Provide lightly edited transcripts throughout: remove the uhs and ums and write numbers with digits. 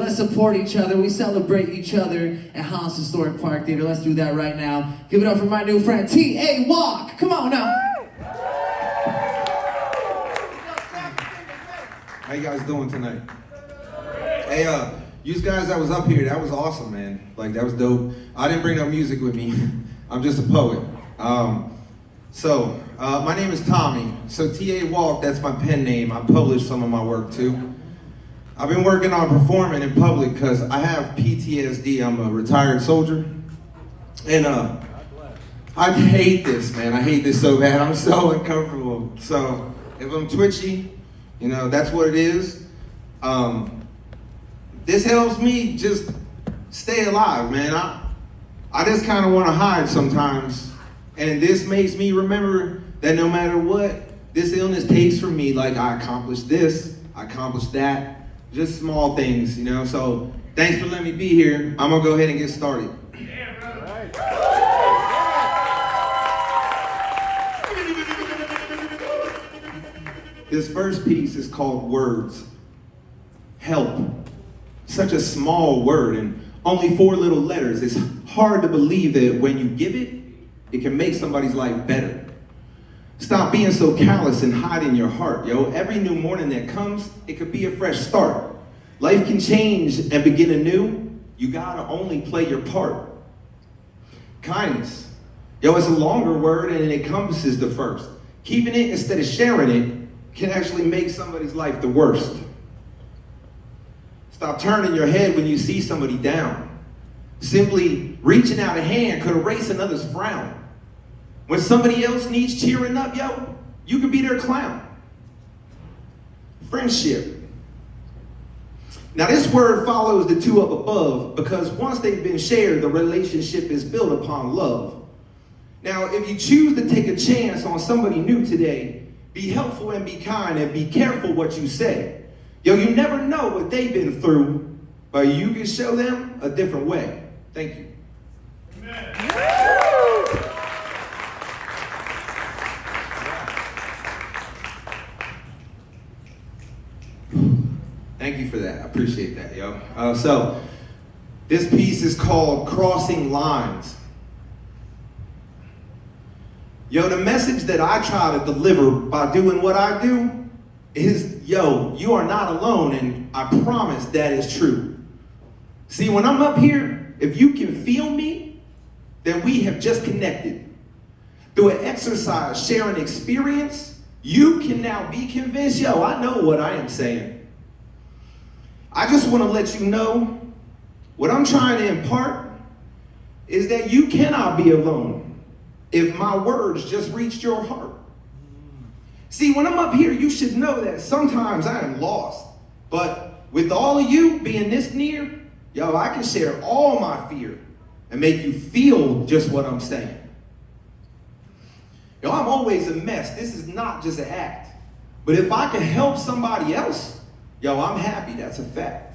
to support each other. We celebrate each other at Hollis Historic Park Theater. Let's do that right now. Give it up for my new friend, T.A. Walk. Come on now. How you guys doing tonight? Hey, you guys that was up here, that was awesome, man. Like, that was dope. I didn't bring no music with me. I'm just a poet. My name is Tommy. So T.A. Walk, that's my pen name. I publish some of my work too. I've been working on performing in public because I have PTSD. I'm a retired soldier. And I hate this, man. I hate this so bad. I'm so uncomfortable. So if I'm twitchy, you know, that's what it is. This helps me just stay alive, man. I just kind of want to hide sometimes. And this makes me remember that no matter what this illness takes from me, like I accomplished this, I accomplished that, just small things, you know. So thanks for letting me be here. I'm gonna go ahead and get started. Yeah, brother. Right. This first piece is called Words. Help. Such a small word and only 4 little letters. It's hard to believe that when you give it, it can make somebody's life better. Stop being so callous and hiding your heart, yo. Every new morning that comes, it could be a fresh start. Life can change and begin anew. You gotta only play your part. Kindness. Yo, it's a longer word and it encompasses the first. Keeping it instead of sharing it can actually make somebody's life the worst. Stop turning your head when you see somebody down. Simply reaching out a hand could erase another's frown. When somebody else needs cheering up, yo, you could be their clown. Friendship. Now this word follows the 2 up above because once they've been shared, the relationship is built upon love. Now, if you choose to take a chance on somebody new today, be helpful and be kind and be careful what you say. Yo, you never know what they've been through, but you can show them a different way. Thank you. Amen. Thank you for that. I appreciate that, yo. So, this piece is called Crossing Lines. Yo, the message that I try to deliver by doing what I do is, yo, you are not alone, and I promise that is true. See, when I'm up here, if you can feel me, then we have just connected. Through an exercise, sharing experience, you can now be convinced, yo, I know what I am saying. I just want to let you know what I'm trying to impart is that you cannot be alone if my words just reached your heart. See, when I'm up here, you should know that sometimes I am lost. But with all of you being this near, yo, I can share all my fear and make you feel just what I'm saying. Yo, I'm always a mess. This is not just an act. But if I can help somebody else, yo, I'm happy. That's a fact.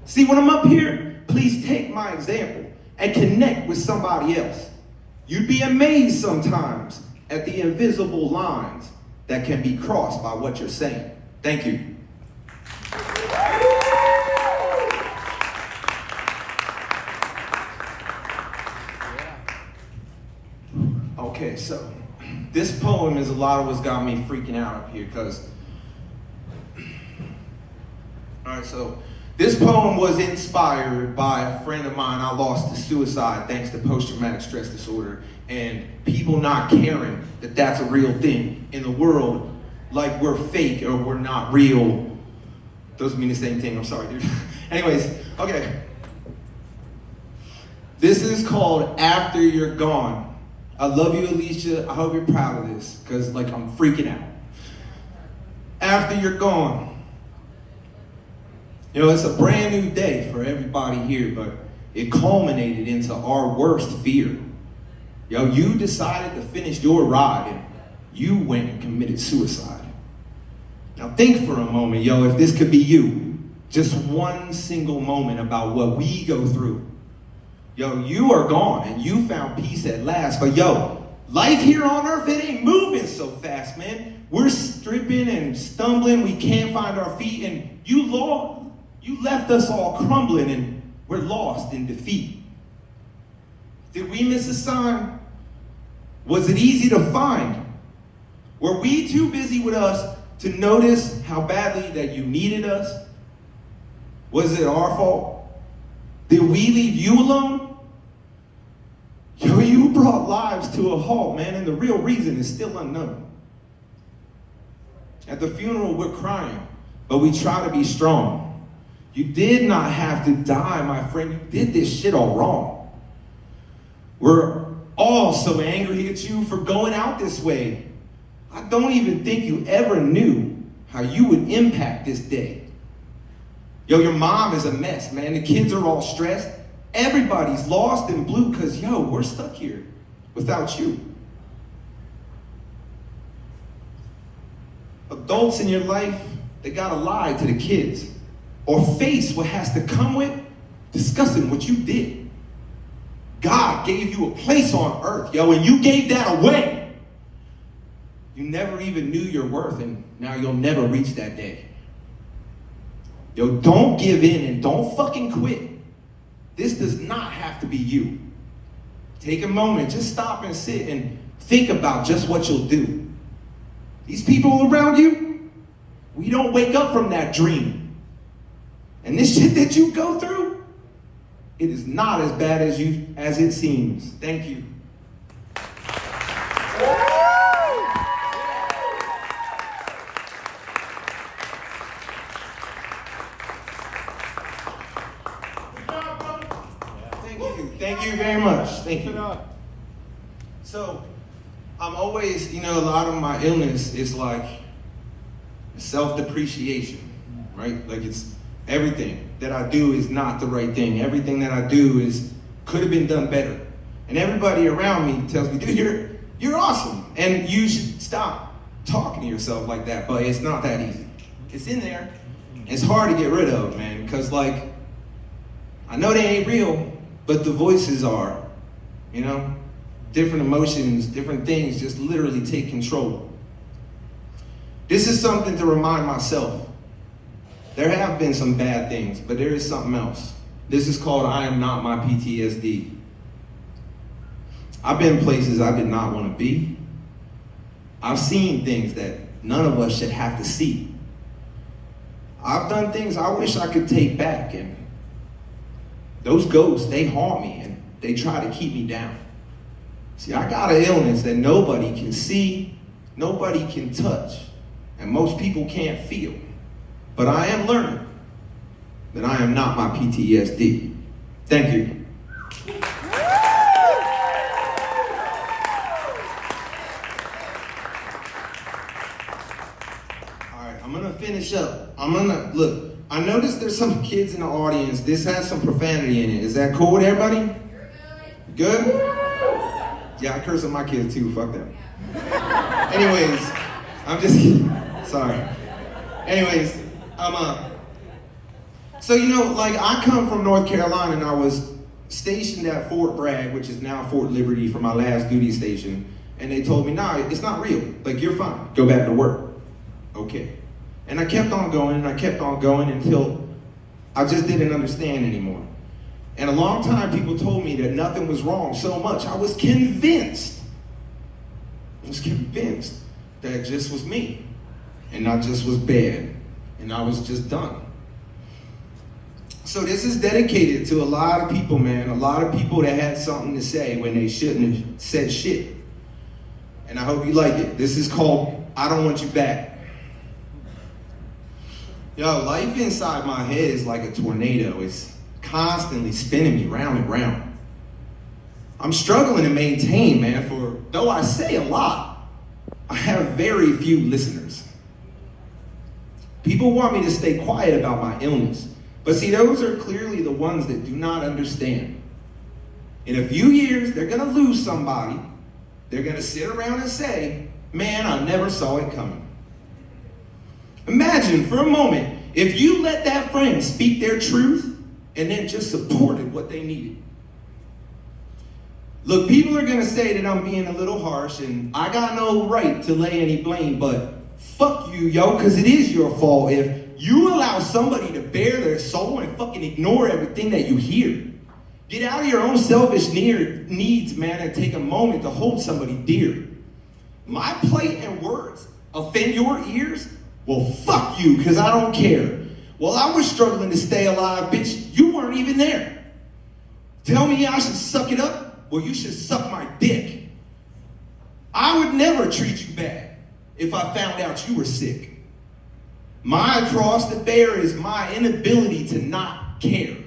See, when I'm up here, please take my example and connect with somebody else. You'd be amazed sometimes at the invisible lines that can be crossed by what you're saying. Thank you. Okay, so this poem is a lot of what's got me freaking out up here because all right, so this poem was inspired by a friend of mine I lost to suicide thanks to post-traumatic stress disorder and people not caring that that's a real thing in the world, like we're fake or we're not real. Those mean the same thing, I'm sorry, dude. Anyways, okay. This is called After You're Gone. I love you, Alicia. I hope you're proud of this because, like, I'm freaking out. After you're gone. You know, it's a brand new day for everybody here, but it culminated into our worst fear. Yo, you decided to finish your ride and you went and committed suicide. Now think for a moment, yo, if this could be you, just one single moment about what we go through. Yo, you are gone and you found peace at last, but yo, life here on earth, it ain't moving so fast, man. We're stripping and stumbling, we can't find our feet, and You left us all crumbling and we're lost in defeat. Did we miss a sign? Was it easy to find? Were we too busy with us to notice how badly that you needed us? Was it our fault? Did we leave you alone? Yo, you brought lives to a halt, man, and the real reason is still unknown. At the funeral, we're crying, but we try to be strong. You did not have to die, my friend. You did this shit all wrong. We're all so angry at you for going out this way. I don't even think you ever knew how you would impact this day. Yo, your mom is a mess, man. The kids are all stressed. Everybody's lost and blue because, yo, we're stuck here without you. Adults in your life, they gotta lie to the kids or face what has to come with discussing what you did. God gave you a place on earth, yo, and you gave that away. You never even knew your worth, and now you'll never reach that day. Yo, don't give in and don't fucking quit. This does not have to be you. Take a moment, just stop and sit and think about just what you'll do. These people around you, we don't wake up from that dream. And this shit that you go through, it is not as bad as it seems. Thank you. Thank you very much. Thank you. So, I'm always, a lot of my illness is like self-depreciation, right? Like it's everything that I do is not the right thing. Everything that I do could have been done better. And everybody around me tells me, dude, you're awesome. And you should stop talking to yourself like that. But it's not that easy. It's in there. It's hard to get rid of, man. Because I know they ain't real, but the voices are, different emotions, different things just literally take control. This is something to remind myself. There have been some bad things, but there is something else. This is called I Am Not My PTSD. I've been places I did not want to be. I've seen things that none of us should have to see. I've done things I wish I could take back, and those ghosts, they haunt me and they try to keep me down. See, I got an illness that nobody can see, nobody can touch, and most people can't feel. But I am learning that I am not my PTSD. Thank you. All right, I'm gonna finish up. Look, I noticed there's some kids in the audience. This has some profanity in it. Is that cool with everybody? Good? Yeah, I curse at my kids too, fuck them. Anyways, I'm just kidding. Sorry. Anyways, so I come from North Carolina and I was stationed at Fort Bragg, which is now Fort Liberty for my last duty station. And they told me, nah, it's not real. You're fine. Go back to work. Okay. And I kept on going and I kept on going until I just didn't understand anymore. And a long time people told me that nothing was wrong so much. I was convinced that it just was me. And I just was bad. And I was just done. So this is dedicated to a lot of people, man. A lot of people that had something to say when they shouldn't have said shit. And I hope you like it. This is called I Don't Want You Back. Yo, life inside my head is like a tornado. It's constantly spinning me round and round. I'm struggling to maintain, man, for though I say a lot, I have very few listeners. People want me to stay quiet about my illness, but see, those are clearly the ones that do not understand. In a few years, they're gonna lose somebody. They're gonna sit around and say, man, I never saw it coming. Imagine for a moment, if you let that friend speak their truth and then just supported what they needed. Look, people are gonna say that I'm being a little harsh and I got no right to lay any blame, but fuck you, yo, because it is your fault if you allow somebody to bare their soul and fucking ignore everything that you hear. Get out of your own selfish needs, man, and take a moment to hold somebody dear. My plight and words offend your ears? Well, fuck you, because I don't care. While I was struggling to stay alive, bitch, you weren't even there. Tell me I should suck it up? Well, you should suck my dick. I would never treat you bad if I found out you were sick. My cross to bear is my inability to not care.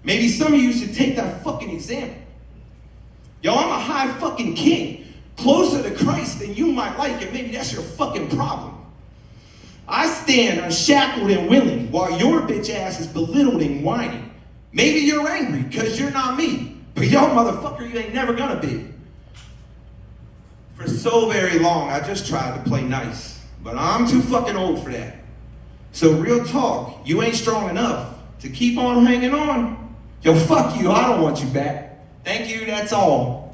Maybe some of you should take that fucking example. Yo, I'm a high fucking king, closer to Christ than you might like, and maybe that's your fucking problem. I stand unshackled and willing while your bitch ass is belittled and whining. Maybe you're angry because you're not me, but yo, motherfucker, you ain't never gonna be. For so very long, I just tried to play nice, but I'm too fucking old for that. So real talk, you ain't strong enough to keep on hanging on. Yo, fuck you, I don't want you back. Thank you, that's all.